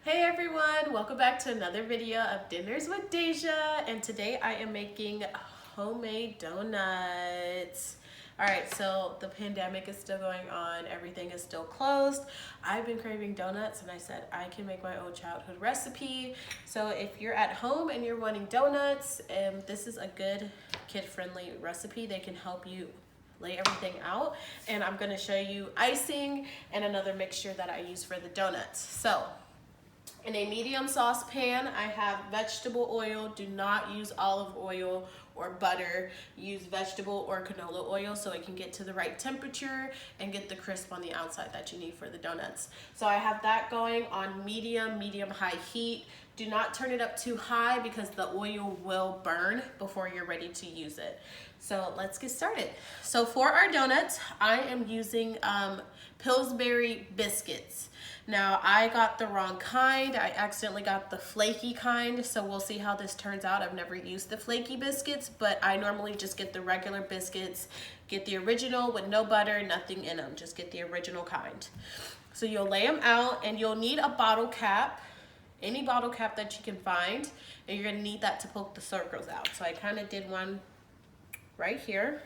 Hey everyone, welcome back to another video of Dinners with Deja, and today I am making homemade donuts. Alright, so the pandemic is still going on, everything is still closed. I've been craving donuts and I said I can make my own childhood recipe. So if you're at home and you're wanting donuts, this is a good kid-friendly recipe. They can help you lay everything out, and I'm going to show you icing and another mixture that I use for the donuts. So in a medium saucepan, I have vegetable oil. Do not use olive oil or butter. Use vegetable or canola oil so it can get to the right temperature and get the crisp on the outside that you need for the donuts. So I have that going on medium-high heat. Do not turn it up too high because the oil will burn before you're ready to use it. So let's get started. So for our donuts, I am using Pillsbury biscuits. Now I got the wrong kind. I accidentally got the flaky kind, so we'll see how this turns out. I've never used the flaky biscuits, but I normally just get the regular biscuits, get the original with no butter, nothing in them, just get the original kind. So you'll lay them out and you'll need a bottle cap, any bottle cap that you can find, and you're gonna need that to poke the circles out. So I kind of did one right here.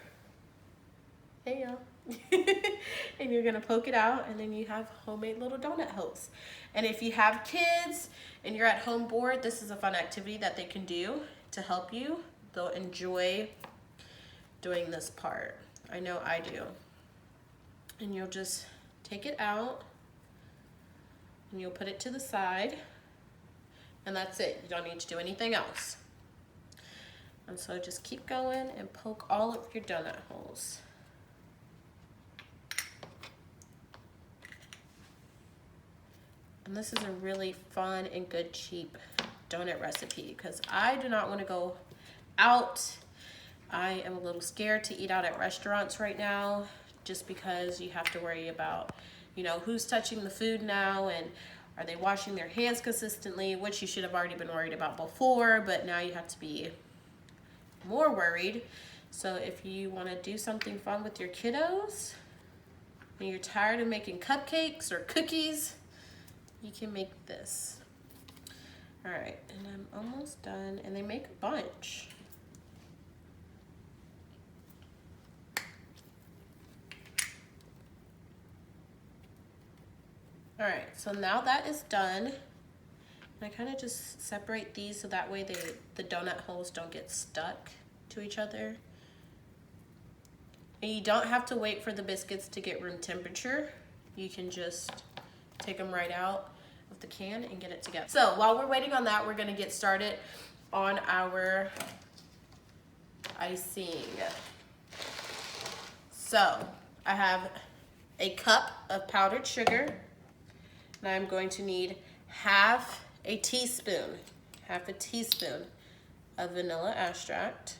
Hey y'all. And you're gonna poke it out, and then you have homemade little donut holes. And if you have kids and you're at home bored, this is a fun activity that they can do to help you. They'll enjoy doing this part. I know I do. And you'll just take it out and you'll put it to the side, and that's it. You don't need to do anything else. And so just keep going and poke all of your donut holes. And this is a really fun and good cheap donut recipe because I do not want to go out. I am a little scared to eat out at restaurants right now just because you have to worry about, who's touching the food now, and are they washing their hands consistently, which you should have already been worried about before, but now you have to be more worried. So if you want to do something fun with your kiddos and you're tired of making cupcakes or cookies, you can make this. All right, and I'm almost done, and they make a bunch. All right, so now that is done, and I kind of just separate these so that way the donut holes don't get stuck to each other. And you don't have to wait for the biscuits to get room temperature. You can just take them right out of the can and get it together. So while we're waiting on that, we're gonna get started on our icing. So I have a cup of powdered sugar, and I'm going to need half a teaspoon of vanilla extract.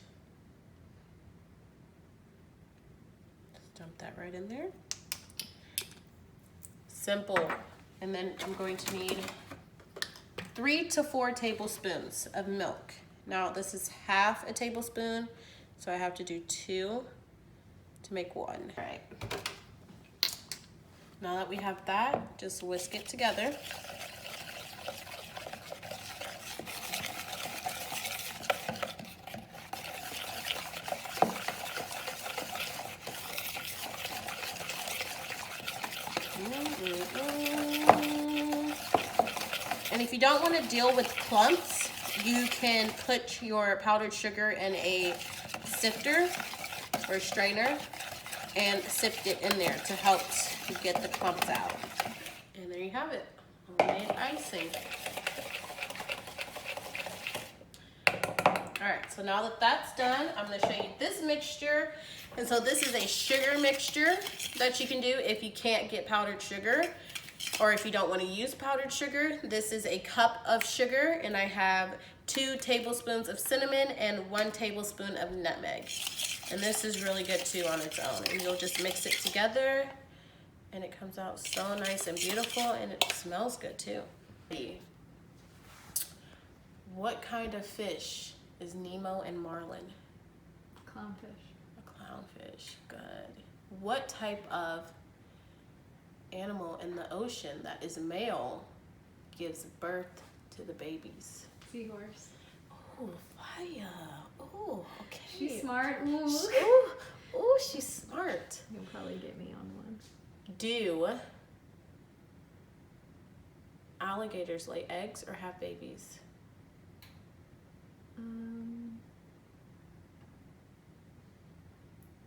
Just dump that right in there. Simple. And then I'm going to need 3 to 4 tablespoons of milk. Now this is half a tablespoon, so I have to do 2 to make 1. All right. Now that we have that, just whisk it together. And if you don't want to deal with clumps, you can put your powdered sugar in a sifter or strainer and sift it in there to help get the clumps out. And there you have it, homemade icing. All right, so now that that's done, I'm gonna show you this mixture. And so this is a sugar mixture that you can do if you can't get powdered sugar, or if you don't want to use powdered sugar. This is a cup of sugar, and I have 2 tablespoons of cinnamon and 1 tablespoon of nutmeg. And this is really good too on its own. And you'll just mix it together, and it comes out so nice and beautiful, and it smells good too. What kind of fish is Nemo and Marlin? Clownfish. A clownfish, good. What type of animal in the ocean that is male gives birth to the babies? Seahorse. Oh, fire. Oh, okay. She's smart. Ooh. Ooh, she's smart. You'll probably get me on one. Do alligators lay eggs or have babies?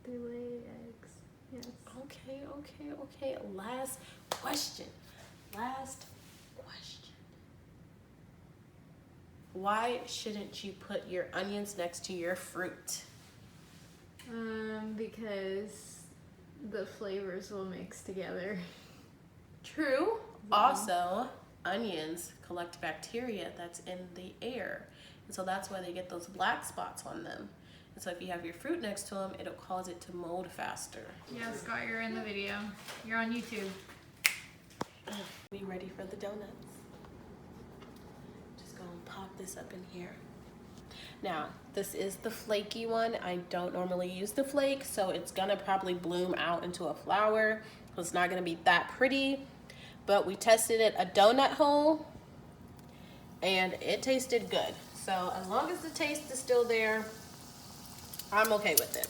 They lay eggs. Yes. Okay. Last question. Why shouldn't you put your onions next to your fruit? Because the flavors will mix together. True. Also, onions collect bacteria that's in the air. And so that's why they get those black spots on them. And so if you have your fruit next to them, it'll cause it to mold faster. Yeah, Scott, you're in the video. You're on YouTube. Be ready for the donuts. Just gonna pop this up in here. Now, this is the flaky one. I don't normally use the flake, so it's gonna probably bloom out into a flower. So it's not gonna be that pretty. But we tested it a donut hole, and it tasted good. So as long as the taste is still there, I'm okay with it.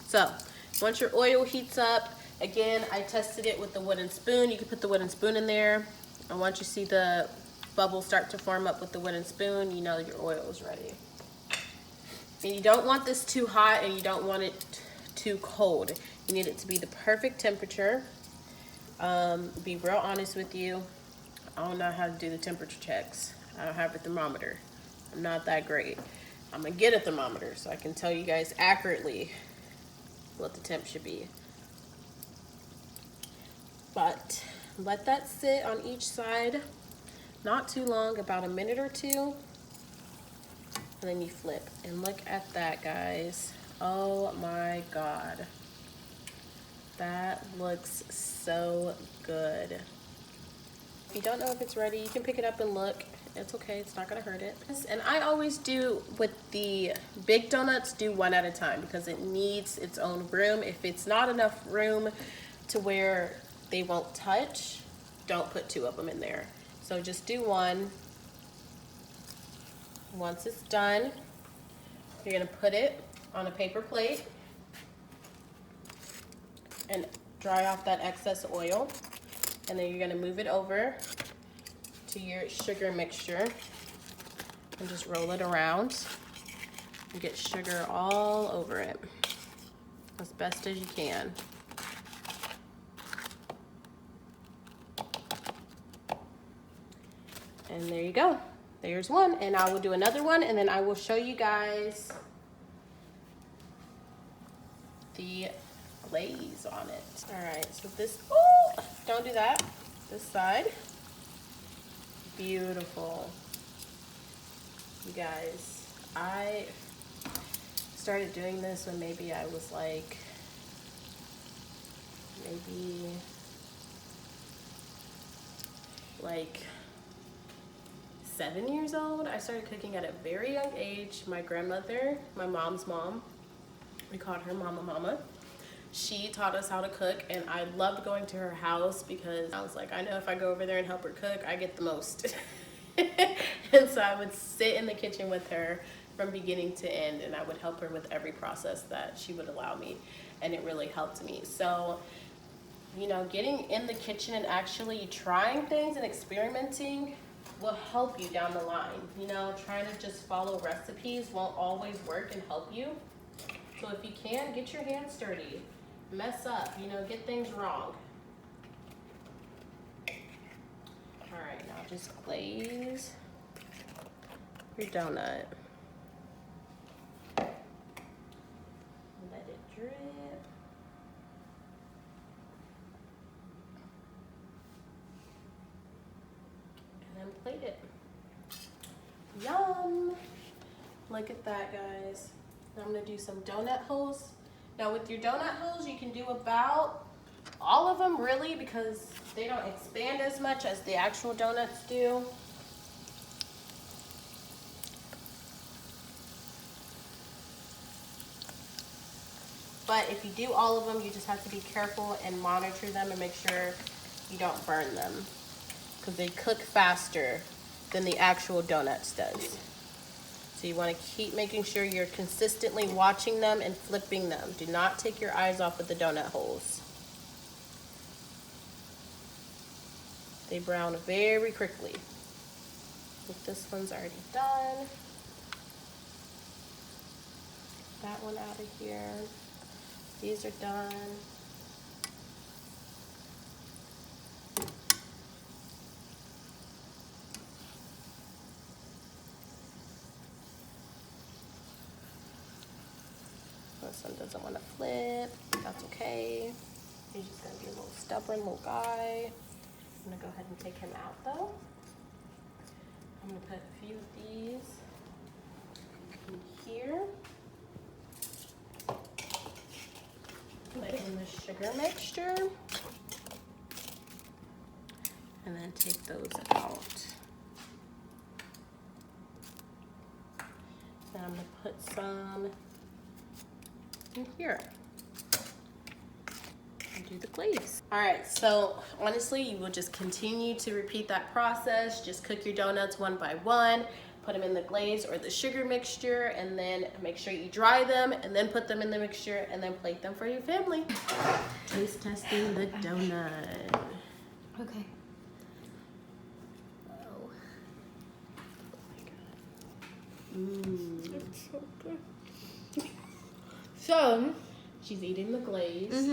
So once your oil heats up, again, I tested it with the wooden spoon. You can put the wooden spoon in there. And once you see the bubbles start to form up with the wooden spoon, you know your oil is ready. And you don't want this too hot and you don't want it too cold. You need it to be the perfect temperature. Be real honest with you. I don't know how to do the temperature checks. I don't have a thermometer. I'm not that great. I'm gonna get a thermometer so I can tell you guys accurately what the temp should be. But let that sit on each side, not too long, about a minute or two, and then you flip. And look at that, guys. Oh my God. That looks so good. If you don't know if it's ready, you can pick it up and look. It's okay, it's not gonna hurt it. And I always do, with the big donuts, do one at a time because it needs its own room. If it's not enough room to where they won't touch, don't put two of them in there. So just do one. Once it's done, you're gonna put it on a paper plate and dry off that excess oil. And then you're gonna move it over to your sugar mixture and just roll it around and get sugar all over it as best as you can. And there you go. There's one, and I will do another one, and then I will show you guys the glaze on it. All right, so this, oh, don't do that. This side. Beautiful. You guys, I started doing this when maybe I was like, like 7 years old. I started cooking at a very young age. My grandmother, my mom's mom, we called her Mama. She taught us how to cook, and I loved going to her house because I was like, I know if I go over there and help her cook, I get the most. And so I would sit in the kitchen with her from beginning to end, and I would help her with every process that she would allow me, and it really helped me. So, you know, getting in the kitchen and actually trying things and experimenting will help you down the line. You know, trying to just follow recipes won't always work and help you. So if you can, get your hands dirty, mess up, you know, get things wrong. All right, now just glaze your donut. Let it drip. And then plate it. Yum! Look at that, guys. Now I'm gonna do some donut holes. Now with your donut holes, you can do about all of them really because they don't expand as much as the actual donuts do. But if you do all of them, you just have to be careful and monitor them and make sure you don't burn them. because they cook faster than the actual donuts does. So you want to keep making sure you're consistently watching them and flipping them. Do not take your eyes off of the donut holes. They brown very quickly. I think this one's already done. That one out of here. These are done. This one doesn't want to flip. That's okay. He's just gonna be a little stubborn little guy. I'm gonna go ahead and take him out though. I'm gonna put a few of these in here. Put in the sugar mixture. And then take those out. Then I'm gonna put some in here. And do the glaze. All right, so honestly, you will just continue to repeat that process. Just cook your donuts one by one, put them in the glaze or the sugar mixture, and then make sure you dry them, and then put them in the mixture, and then plate them for your family. Taste testing the donut. Okay. It's so good. So, she's eating the glaze.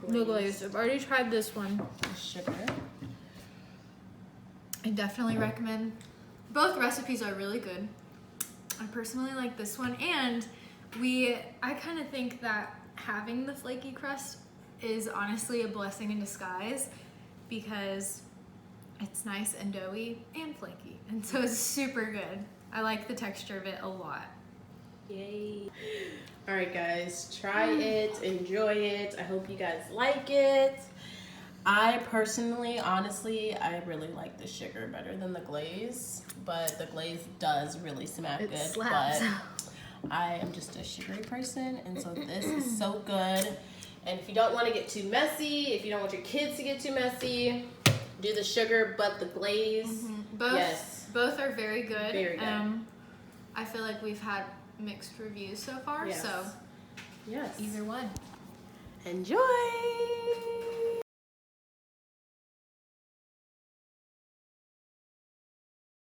The glaze. I've already tried this one. The sugar. I definitely recommend. Both recipes are really good. I personally like this one, and I kind of think that having the flaky crust is honestly a blessing in disguise, because it's nice and doughy and flaky, and so it's super good. I like the texture of it a lot. Yay. All right, guys, try it, enjoy it. I hope you guys like it. I personally, honestly, I really like the sugar better than the glaze, but the glaze does really smack It good. slaps. But I am just a sugary person, and so this is so good. And if you don't want to get too messy, if you don't want your kids to get too messy, do the sugar, but the glaze. Both are very good. Very good. I feel like we've had mixed reviews so far, Yes. so Yes. either one. Enjoy!